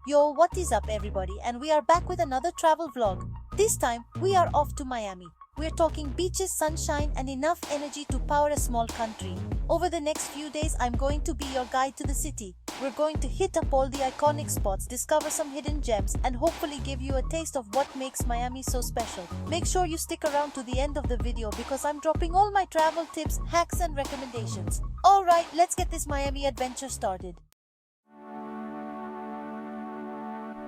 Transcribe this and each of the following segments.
Yo, what is up everybody, and we are back with another travel vlog. This time, we are off to Miami. We're talking beaches, sunshine, and enough energy to power a small country. Over the next few days, I'm going to be your guide to the city. We're going to hit up all the iconic spots, discover some hidden gems, and hopefully give you a taste of what makes Miami so special. Make sure you stick around to the end of the video because I'm dropping all my travel tips, hacks, and recommendations. Alright, let's get this Miami adventure started.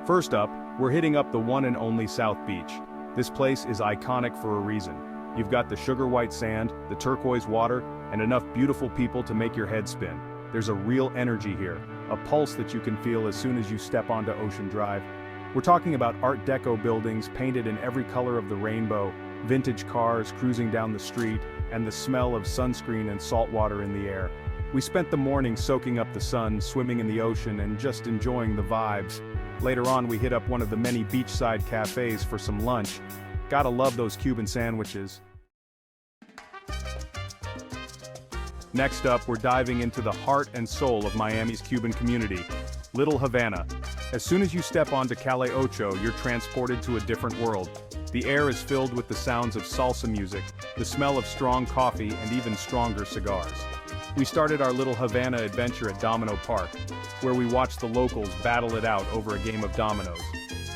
First up, we're hitting up the one and only South Beach. This place is iconic for a reason. You've got the sugar white sand, the turquoise water, and enough beautiful people to make your head spin. There's a real energy here, a pulse that you can feel as soon as you step onto Ocean Drive. We're talking about Art Deco buildings painted in every color of the rainbow, vintage cars cruising down the street, and the smell of sunscreen and salt water in the air. We spent the morning soaking up the sun, swimming in the ocean, and just enjoying the vibes. Later on, we hit up one of the many beachside cafes for some lunch. Gotta love those Cuban sandwiches. Next up, we're diving into the heart and soul of Miami's Cuban community, Little Havana. As soon as you step onto Calle Ocho, you're transported to a different world. The air is filled with the sounds of salsa music, the smell of strong coffee, and even stronger cigars. We started our Little Havana adventure at Domino Park, where we watched the locals battle it out over a game of dominoes.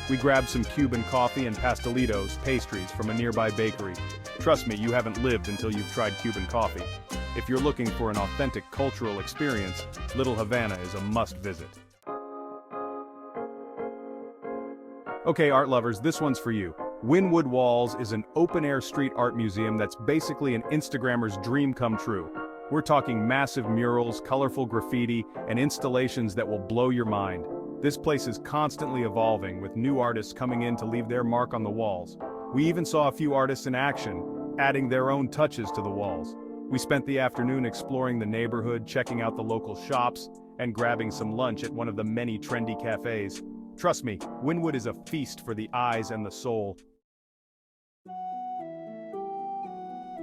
We grabbed some Cuban coffee and pastelitos, pastries, from a nearby bakery. Trust me, you haven't lived until you've tried Cuban coffee. If you're looking for an authentic cultural experience, Little Havana is a must-visit. Okay, art lovers, this one's for you. Wynwood Walls is an open-air street art museum that's basically an Instagrammer's dream come true. We're talking massive murals, colorful graffiti, and installations that will blow your mind. This place is constantly evolving, with new artists coming in to leave their mark on the walls. We even saw a few artists in action, adding their own touches to the walls. We spent the afternoon exploring the neighborhood, checking out the local shops, and grabbing some lunch at one of the many trendy cafes. Trust me, Wynwood is a feast for the eyes and the soul.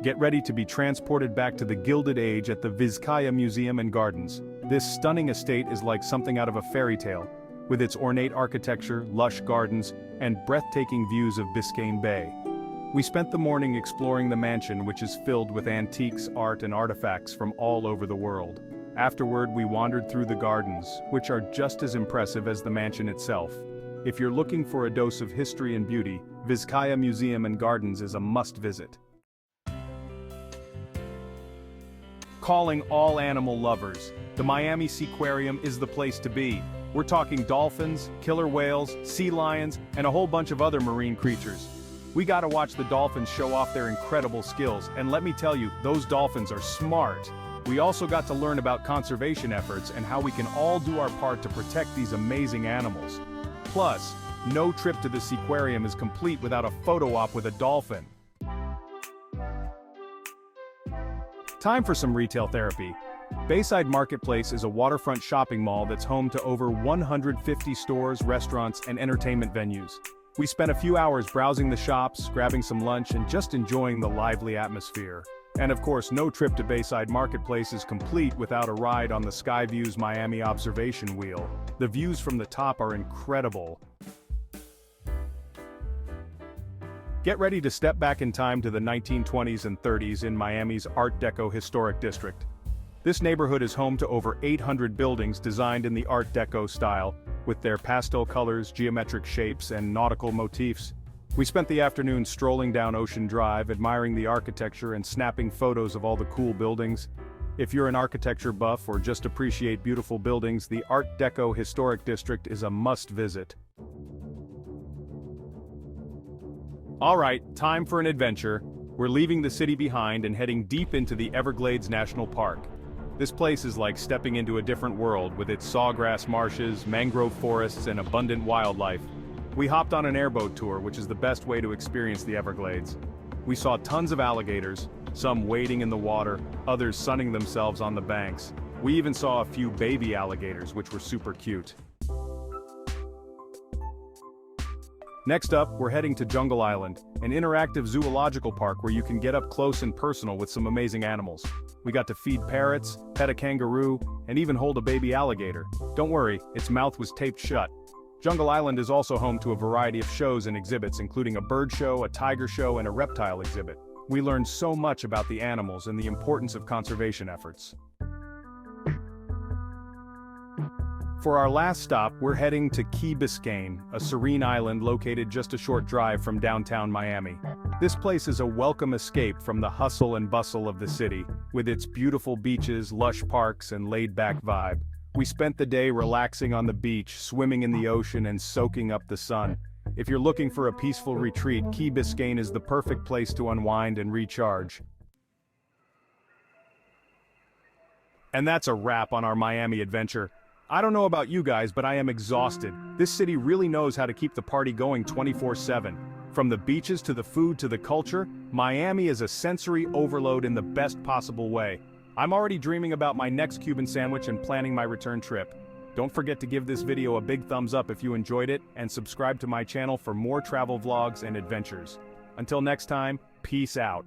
Get ready to be transported back to the Gilded Age at the Vizcaya Museum and Gardens. This stunning estate is like something out of a fairy tale, with its ornate architecture, lush gardens, and breathtaking views of Biscayne Bay. We spent the morning exploring the mansion, which is filled with antiques, art, and artifacts from all over the world. Afterward, we wandered through the gardens, which are just as impressive as the mansion itself. If you're looking for a dose of history and beauty, Vizcaya Museum and Gardens is a must-visit. Calling all animal lovers, the Miami Seaquarium is the place to be. We're talking dolphins, killer whales, sea lions, and a whole bunch of other marine creatures. We gotta watch the dolphins show off their incredible skills, and let me tell you, those dolphins are smart. We also got to learn about conservation efforts and how we can all do our part to protect these amazing animals. Plus, no trip to the Seaquarium is complete without a photo op with a dolphin. Time for some retail therapy. Bayside Marketplace is a waterfront shopping mall that's home to over 150 stores, restaurants, and entertainment venues. We spent a few hours browsing the shops, grabbing some lunch, and just enjoying the lively atmosphere. And of course, no trip to Bayside Marketplace is complete without a ride on the Skyviews Miami Observation Wheel. The views from the top are incredible. Get ready to step back in time to the 1920s and 30s in Miami's Art Deco Historic District. This neighborhood is home to over 800 buildings designed in the Art Deco style, with their pastel colors, geometric shapes, and nautical motifs. We spent the afternoon strolling down Ocean Drive, admiring the architecture and snapping photos of all the cool buildings. If you're an architecture buff or just appreciate beautiful buildings, the Art Deco Historic District is a must-visit. Alright, time for an adventure. We're leaving the city behind and heading deep into the Everglades National Park. This place is like stepping into a different world with its sawgrass marshes, mangrove forests, and abundant wildlife. We hopped on an airboat tour, which is the best way to experience the Everglades. We saw tons of alligators, some wading in the water, others sunning themselves on the banks. We even saw a few baby alligators, which were super cute. Next up, we're heading to Jungle Island, an interactive zoological park where you can get up close and personal with some amazing animals. We got to feed parrots, pet a kangaroo, and even hold a baby alligator. Don't worry, its mouth was taped shut. Jungle Island is also home to a variety of shows and exhibits, including a bird show, a tiger show, and a reptile exhibit. We learned so much about the animals and the importance of conservation efforts. For our last stop, we're heading to Key Biscayne, a serene island located just a short drive from downtown Miami. This place is a welcome escape from the hustle and bustle of the city, with its beautiful beaches, lush parks, and laid-back vibe. We spent the day relaxing on the beach, swimming in the ocean, and soaking up the sun. If you're looking for a peaceful retreat, Key Biscayne is the perfect place to unwind and recharge. And that's a wrap on our Miami adventure. I don't know about you guys, but I am exhausted. This city really knows how to keep the party going 24/7. From the beaches to the food to the culture, Miami is a sensory overload in the best possible way. I'm already dreaming about my next Cuban sandwich and planning my return trip. Don't forget to give this video a big thumbs up if you enjoyed it, and subscribe to my channel for more travel vlogs and adventures. Until next time, peace out.